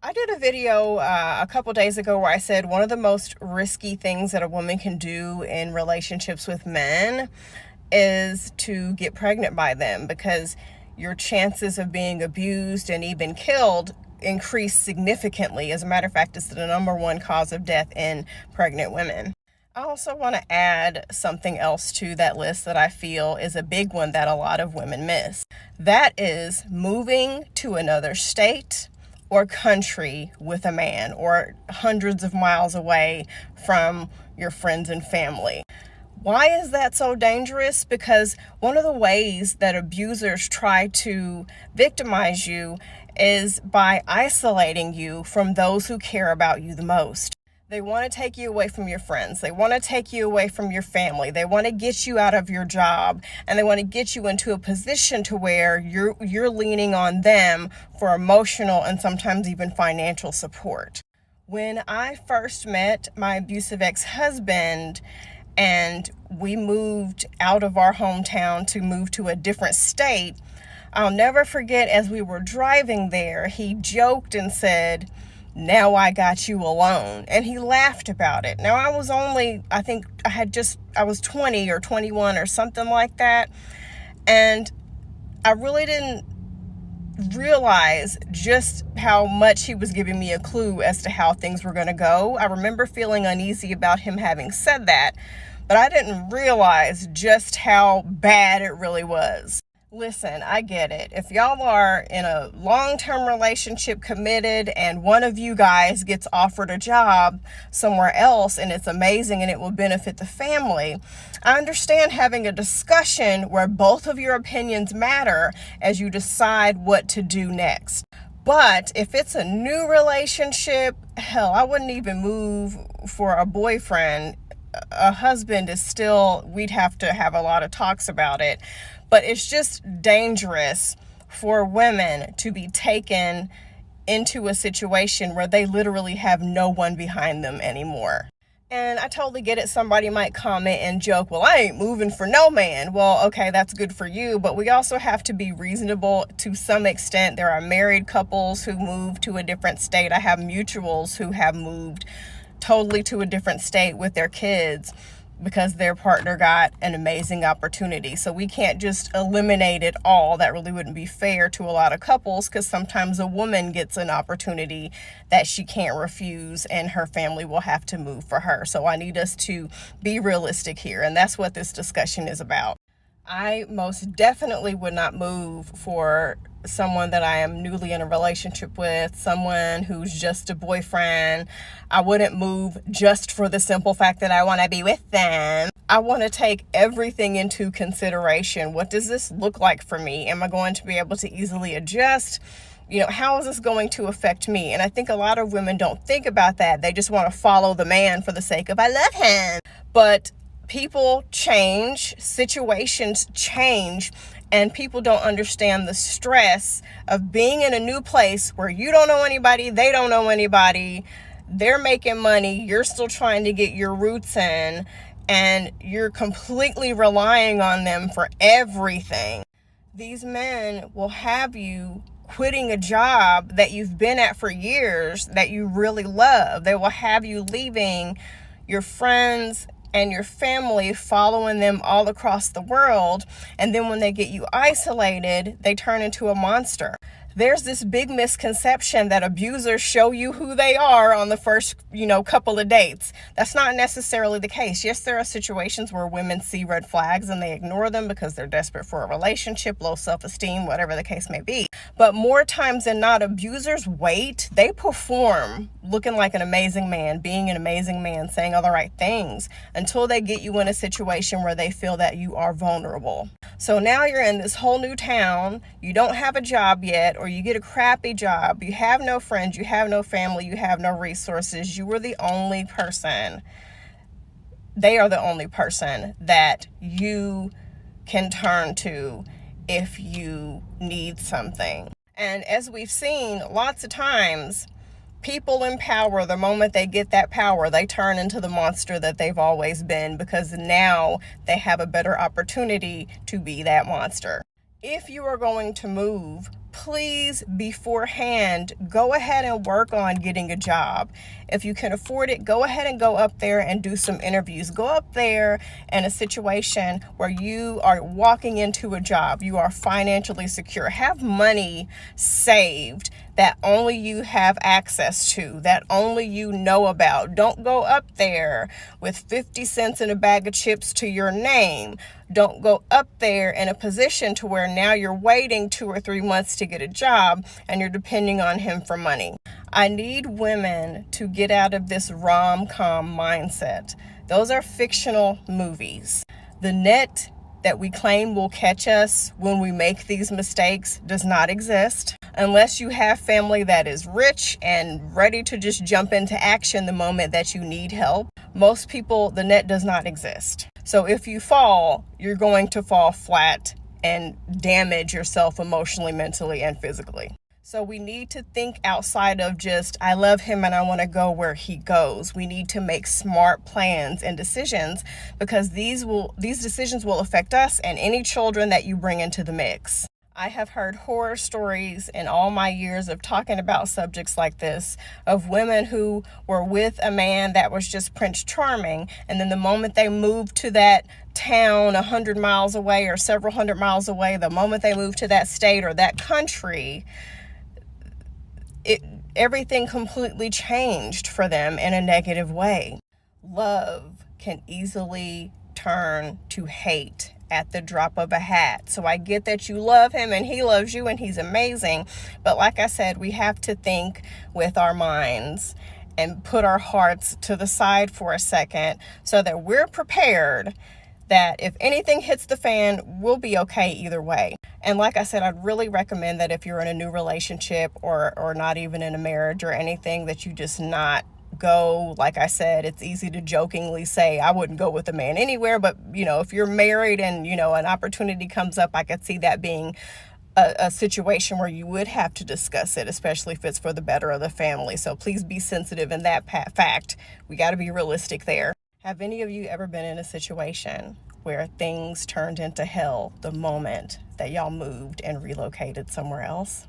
I did a video a couple days ago where I said one of the most risky things that a woman can do in relationships with men is to get pregnant by them, because your chances of being abused and even killed increase significantly. As a matter of fact, it's the number one cause of death in pregnant women. I also want to add something else to that list that I feel is a big one that a lot of women miss. That is moving to another state or country with a man, or hundreds of miles away from your friends and family. Why is that so dangerous? Because one of the ways that abusers try to victimize you is by isolating you from those who care about you the most. They want to take you away from your friends. They want to take you away from your family. They want to get you out of your job, and they want to get you into a position to where you're leaning on them for emotional and sometimes even financial support. When I first met my abusive ex-husband and we moved out of our hometown to move to a different state, I'll never forget, as we were driving there, he joked and said, "Now I got you alone." And he laughed about it. Now I was only, I was 20 or 21 or something like that. And I really didn't realize just how much he was giving me a clue as to how things were going to go. I remember feeling uneasy about him having said that, but I didn't realize just how bad it really was. Listen, I get it. If y'all are in a long-term relationship, committed, and one of you guys gets offered a job somewhere else and it's amazing and it will benefit the family, I understand having a discussion where both of your opinions matter as you decide what to do next. But if it's a new relationship, hell, I wouldn't even move for a boyfriend. A husband is still, we'd have to have a lot of talks about it. But it's just dangerous for women to be taken into a situation where they literally have no one behind them anymore. And I totally get it. Somebody might comment and joke, "Well, I ain't moving for no man." Well, okay, that's good for you. But we also have to be reasonable to some extent. There are married couples who move to a different state. I have mutuals who have moved totally to a different state with their kids because their partner got an amazing opportunity. So we can't just eliminate it all. That really wouldn't be fair to a lot of couples, because sometimes a woman gets an opportunity that she can't refuse and her family will have to move for her. So I need us to be realistic here, and that's what this discussion is about. I most definitely would not move for someone that I am newly in a relationship with, someone who's just a boyfriend. I wouldn't move just for the simple fact that I want to be with them. I want to take everything into consideration. What does this look like for me? Am I going to be able to easily adjust? How is this going to affect me? And I think a lot of women don't think about that. They just want to follow the man for the sake of, "I love him." But people change, situations change, and people don't understand the stress of being in a new place where you don't know anybody, they don't know anybody, they're making money, you're still trying to get your roots in, and you're completely relying on them for everything. These men will have you quitting a job that you've been at for years that you really love. They will have you leaving your friends and your family, following them all across the world. And then when they get you isolated, they turn into a monster. There's this big misconception that abusers show you who they are on the first, couple of dates. That's not necessarily the case. Yes, there are situations where women see red flags and they ignore them because they're desperate for a relationship, low self-esteem, whatever the case may be. But more times than not, abusers wait. They perform looking like an amazing man, being an amazing man, saying all the right things, until they get you in a situation where they feel that you are vulnerable. So now you're in this whole new town, you don't have a job yet, or you get a crappy job, you have no friends, you have no family, you have no resources, you were the only person. They are the only person that you can turn to if you need something. And as we've seen lots of times, people in power, the moment they get that power, they turn into the monster that they've always been, because now they have a better opportunity to be that monster. If you are going to move, please, beforehand, go ahead and work on getting a job. If you can afford it, go ahead and go up there and do some interviews. Go up there in a situation where you are walking into a job. You are financially secure. Have money saved that only you have access to, that only you know about. Don't go up there with 50 cents in a bag of chips to your name. Don't go up there in a position to where now you're waiting 2 or 3 months to get a job and you're depending on him for money. I need women to get out of this rom-com mindset. Those are fictional movies. The net that we claim will catch us when we make these mistakes does not exist. Unless you have family that is rich and ready to just jump into action the moment that you need help, most people, the net does not exist. So if you fall, you're going to fall flat and damage yourself emotionally, mentally, and physically. So we need to think outside of just, I love him and I want to go where he goes. We need to make smart plans and decisions, because these decisions will affect us and any children that you bring into the mix. I have heard horror stories in all my years of talking about subjects like this, of women who were with a man that was just Prince Charming, and then the moment they moved to that town 100 miles away or several hundred miles away, the moment they moved to that state or that country, everything completely changed for them in a negative way. Love can easily turn to hate at the drop of a hat. So I get that you love him and he loves you and he's amazing. But like I said, we have to think with our minds and put our hearts to the side for a second so that we're prepared that if anything hits the fan, we'll be okay either way. And like I said, I'd really recommend that if you're in a new relationship or not even in a marriage or anything, that you just not go. Like I said, it's easy to jokingly say, I wouldn't go with a man anywhere. But, if you're married and, an opportunity comes up, I could see that being a situation where you would have to discuss it, especially if it's for the better of the family. So please be sensitive in that fact. We got to be realistic there. Have any of you ever been in a situation where things turned into hell the moment that y'all moved and relocated somewhere else?